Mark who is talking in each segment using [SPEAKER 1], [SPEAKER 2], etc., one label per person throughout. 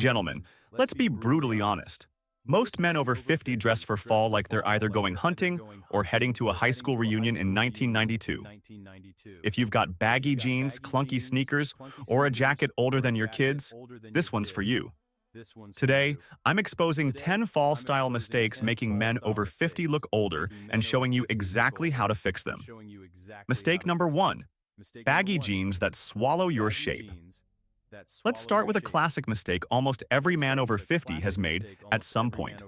[SPEAKER 1] Gentlemen, let's be brutally honest. Most men over 50 dress for fall like they're either going hunting or heading to a high school reunion in 1992. If you've got baggy jeans, clunky sneakers, or a jacket older than your kids, this one's for you. Today, I'm exposing 10 fall-style mistakes making men over 50 look older and showing you exactly how to fix them. Mistake number 1. Baggy jeans that swallow your shape. Let's start with a classic mistake almost every man over 50 has made at some point.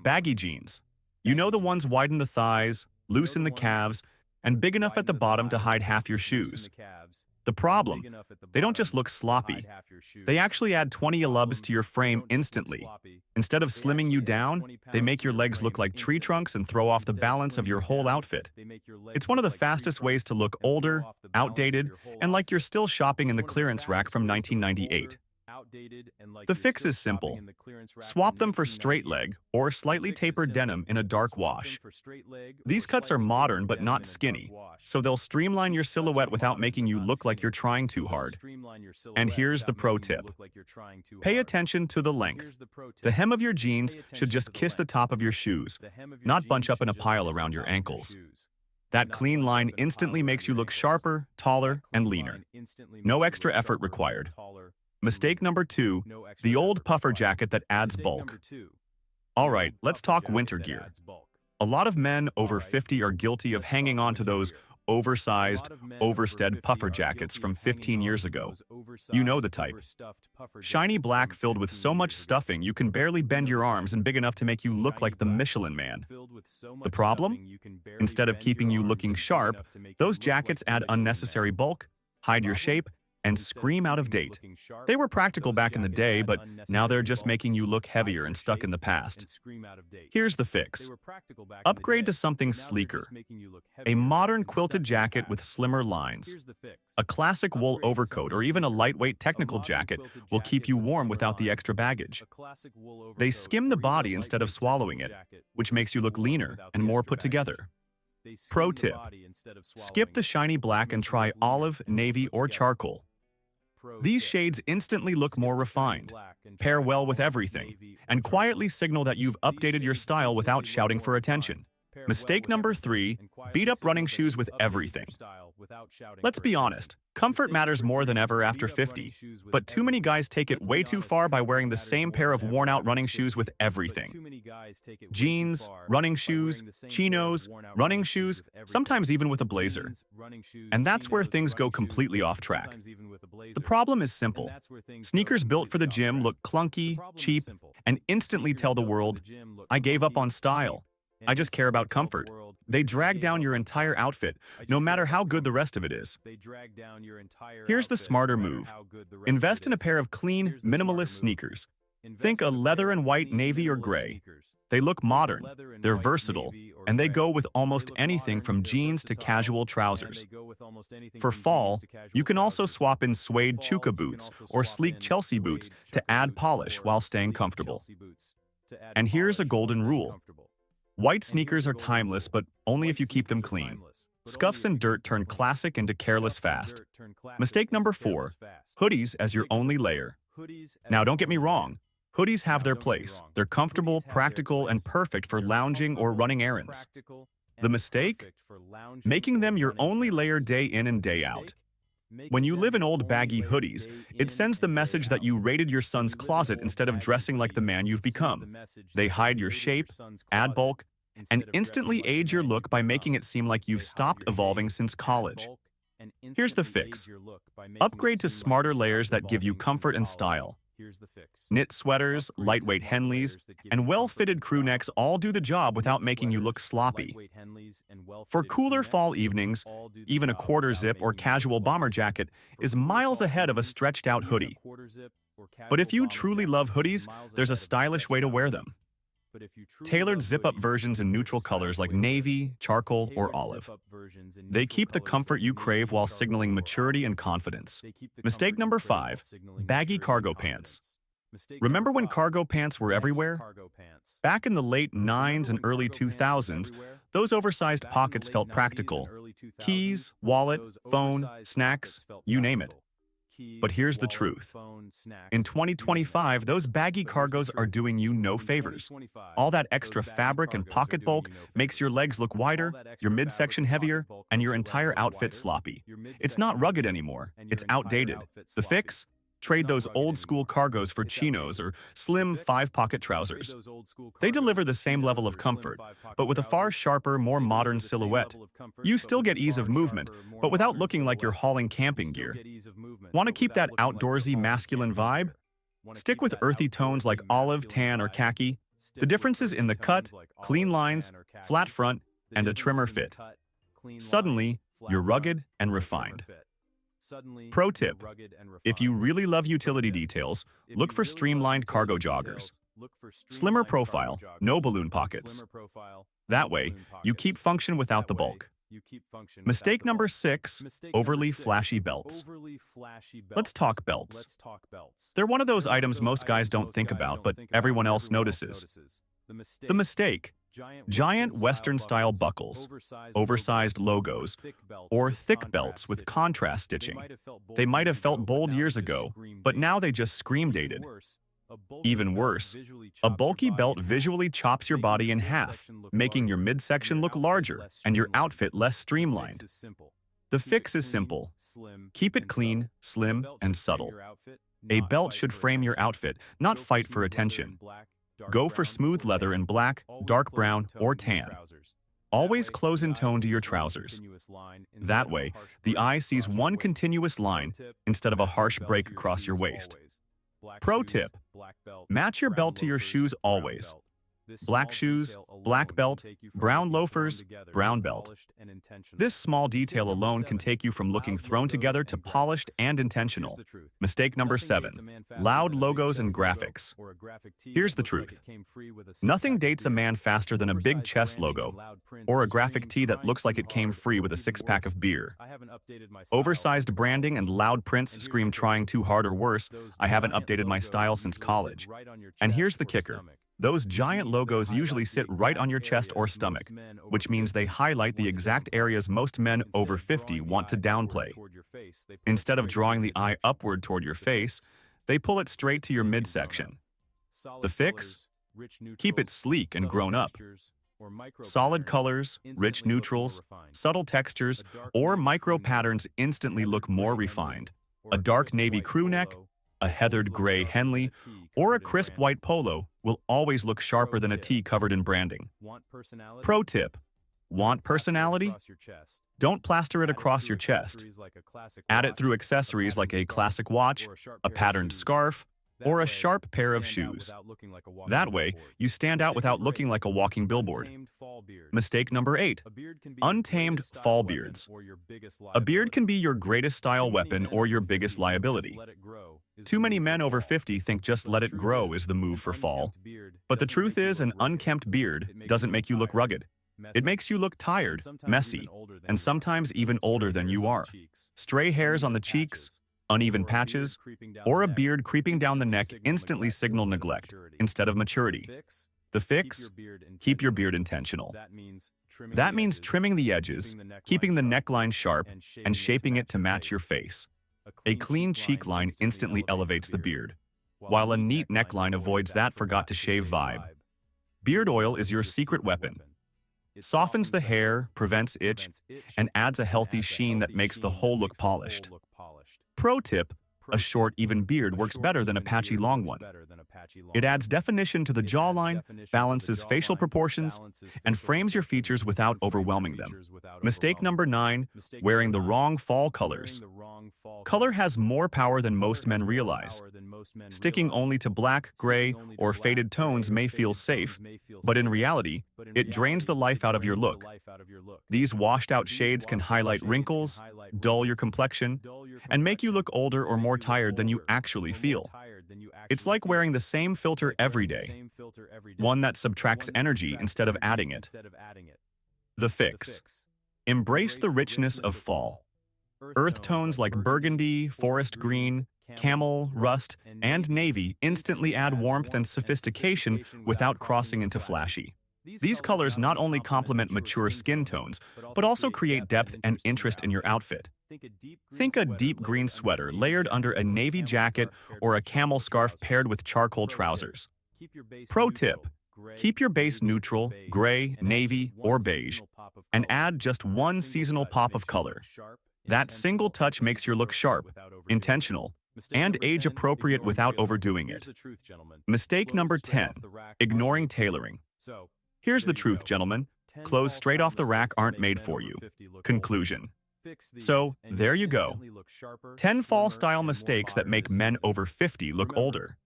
[SPEAKER 1] Baggy jeans. You know, the ones widen the thighs, loosen the calves, and big enough at the bottom to hide half your shoes. The problem, they don't just look sloppy. They actually add 20 lubs to your frame instantly. Instead of slimming you down, they make your legs look like tree trunks and throw off the balance of your whole outfit. It's one of the fastest ways to look older, outdated, and like you're still shopping in the clearance rack from 1998. The fix is simple. Swap them for straight leg or slightly tapered denim in a dark wash. These cuts are modern but not skinny, so they'll streamline your silhouette without making you look like you're trying too hard. And here's the pro tip. Pay attention to the length. The hem of your jeans should just kiss the top of your shoes, not bunch up in a pile around your ankles. That clean line instantly makes you look sharper, taller, and leaner. No extra effort required. Mistake number 2, the old puffer jacket that adds bulk. Alright, let's talk winter gear. A lot of men over 50 are guilty of hanging on to those oversized, overstead puffer jackets from 15 years ago. You know the type. Shiny black filled with so much stuffing you can barely bend your arms and big enough to make you look like the Michelin Man. The problem? Instead of keeping you looking sharp, those jackets add unnecessary bulk, hide your shape, and scream out of date. They were practical back in the day, but now they're just making you look heavier and stuck in the past. Here's the fix. Upgrade to something sleeker. A modern quilted jacket with slimmer lines. A classic wool overcoat or even a lightweight technical jacket will keep you warm without the extra baggage. They skim the body instead of swallowing it, which makes you look leaner and more put together. Pro tip. Skip the shiny black and try olive, navy, or charcoal. These shades instantly look more refined, pair well with everything, and quietly signal that you've updated your style without shouting for attention. Mistake number 3, beat up running shoes with everything. Let's be honest, comfort matters more than ever after 50, but too many guys take it way too far by wearing the same pair of worn-out running shoes with everything. Jeans, running shoes, chinos, running shoes, sometimes even with a blazer. And that's where things go completely off track. The problem is simple. Sneakers built for the gym look clunky, cheap, and instantly tell the world, I gave up on style. I just care about comfort. They drag down your entire outfit, no matter how good the rest of it is. Here's the smarter move. Invest in a pair of clean, minimalist sneakers. Think a leather and white, navy, or gray. They look modern, they're versatile, and they go with almost anything from jeans to casual trousers. For fall, you can also swap in suede Chuka boots or sleek Chelsea boots to add polish while staying comfortable. And here's a golden rule. White sneakers are timeless, but only if you keep them clean. Scuffs and dirt turn classic into careless fast. Mistake number 4, hoodies as your only layer. Now, don't get me wrong. Hoodies have their place. They're comfortable, practical, and perfect for lounging or running errands. The mistake? Making them your only layer day in and day out. When you live in old baggy hoodies, it sends the message that you raided your son's closet instead of dressing like the man you've become. They hide your shape, add bulk, and instantly age your look by making it seem like you've stopped evolving since college. Here's the fix. Upgrade to smarter layers that give you comfort and style. Knit sweaters, lightweight Henleys, and well-fitted crew necks all do the job without making you look sloppy. For cooler fall evenings, even a quarter zip or casual bomber jacket is miles ahead of a stretched-out hoodie. But if you truly love hoodies, there's a stylish way to wear them. Tailored zip-up versions in neutral colors like navy, charcoal, or olive. They keep the comfort you crave while signaling maturity and confidence. Mistake number 5, baggy cargo pants. Remember when cargo pants were everywhere? Back in the late 90s and early 2000s, those oversized pockets felt practical. Keys, wallet, phone, snacks, you name it. But here's the truth. In 2025, those baggy cargos are doing you no favors. All that extra fabric and pocket bulk makes your legs look wider, your midsection heavier, and your entire outfit sloppy. It's not rugged anymore, it's outdated. The fix? Trade those old-school cargos for chinos or slim five-pocket trousers. They deliver the same level of comfort, but with a far sharper, more modern silhouette. You still get ease of movement, but without looking like you're hauling camping gear. Want to keep that outdoorsy, masculine vibe? Stick with earthy tones like olive, tan, or khaki. The difference is in the cut, clean lines, flat front, and a trimmer fit. Suddenly, you're rugged and refined. Pro tip: if you really love utility details, look for streamlined cargo joggers. Slimmer profile, no balloon pockets. That way, you keep function without the bulk. Mistake number 6, overly flashy belts. Let's talk belts. They're one of those items most guys don't think about, but everyone else notices. The mistake: giant Western-style buckles, oversized logos, or thick belts with contrast stitching. They might have felt bold years ago, but now they just scream dated. Even worse, a bulky belt visually chops your body in half, making your midsection look larger and your outfit less streamlined. The fix is simple. Keep it clean, slim, and subtle. A belt should frame your outfit, not fight for attention. Go for smooth leather in black, dark brown, or tan. Always close in tone to your trousers. That way, the eye sees one continuous line instead of a harsh break across your waist. Pro tip: match your belt to your shoes always. Black shoes, black belt, brown loafers, brown belt. This small detail alone can take you from looking thrown together to polished and intentional. Mistake number 7, loud logos and graphics. Here's the truth. Nothing dates a man faster than a big chest logo or a graphic tee that looks like it came free with a six-pack of beer. Oversized branding and loud prints scream trying too hard or worse, I haven't updated my style since college. And here's the kicker. Those giant logos usually sit right on your chest or stomach, which means they highlight the exact areas most men over 50 want to downplay. Instead of drawing the eye upward toward your face, they pull it straight to your midsection. The fix? Keep it sleek and grown up. Solid colors, rich neutrals, subtle textures, or micro patterns instantly look more refined. A dark navy crew neck, a heathered gray Henley, or a crisp white polo will always look sharper than a tee covered in branding. Pro tip: want personality? Don't plaster it across your chest. Add it through accessories like a classic watch, a patterned scarf, or a sharp pair of shoes. That way, you stand out without looking like a walking billboard. Mistake number 8, untamed fall beards. A beard can be your greatest style weapon or your biggest liability. Too many men over 50 think just let it grow is the move for fall. But the truth is, an unkempt beard doesn't make you look rugged. It makes you look tired, messy, and sometimes even older than you are. Stray hairs on the cheeks, uneven patches, or a beard creeping down the neck instantly signal neglect instead of maturity. The fix? Keep your beard intentional. That means trimming the edges, keeping the neckline sharp, and shaping it to match your face. A clean cheek line instantly elevates the beard, while a neat neckline avoids that forgot-to-shave vibe. Beard oil is your secret weapon. Softens the hair, prevents itch, and adds a healthy sheen that makes the whole look polished. Pro tip: a short, even beard works better than a patchy long one. It adds definition to the jawline, balances facial proportions, and frames your features without overwhelming them. Mistake number 9, wearing the wrong fall colors. Color has more power than most men realize. Sticking only to black, gray, or faded tones may feel safe, but in reality, it drains the life out of your look. These washed-out shades can highlight wrinkles, dull your complexion, and make you look older or more tired than you actually feel. It's like wearing the same filter every day, one that subtracts energy instead of adding it. The fix: embrace the richness of fall. Earth tones like burgundy, forest green, camel, rust, and navy instantly add warmth and sophistication without crossing into flashy. These colors not only complement mature skin tones, but also create depth and interest in your outfit. Think a deep green sweater layered under a navy jacket or a camel scarf paired with charcoal trousers. Pro tip: keep your base neutral, gray, navy, or beige, and add just one seasonal pop of color. That single touch makes your look sharp, intentional, and age-appropriate without overdoing it. Mistake number 10: ignoring tailoring. Here's the truth, gentlemen. Clothes straight off the rack aren't made for you. Conclusion. So, there you go. 10 fall-style mistakes that make men over 50 look older.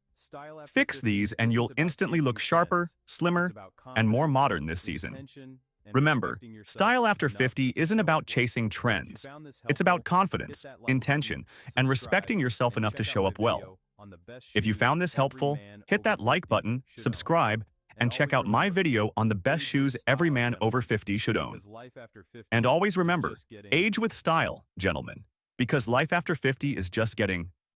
[SPEAKER 1] Fix these and you'll instantly look sharper, slimmer, and more modern this season. Remember, style after 50 isn't about chasing trends. It's about confidence, intention, and respecting yourself enough to show up well. If you found this helpful, hit that like button, subscribe, and check out my video on the best shoes every man over 50 should own. And always remember, age with style, gentlemen, because life after 50 is just getting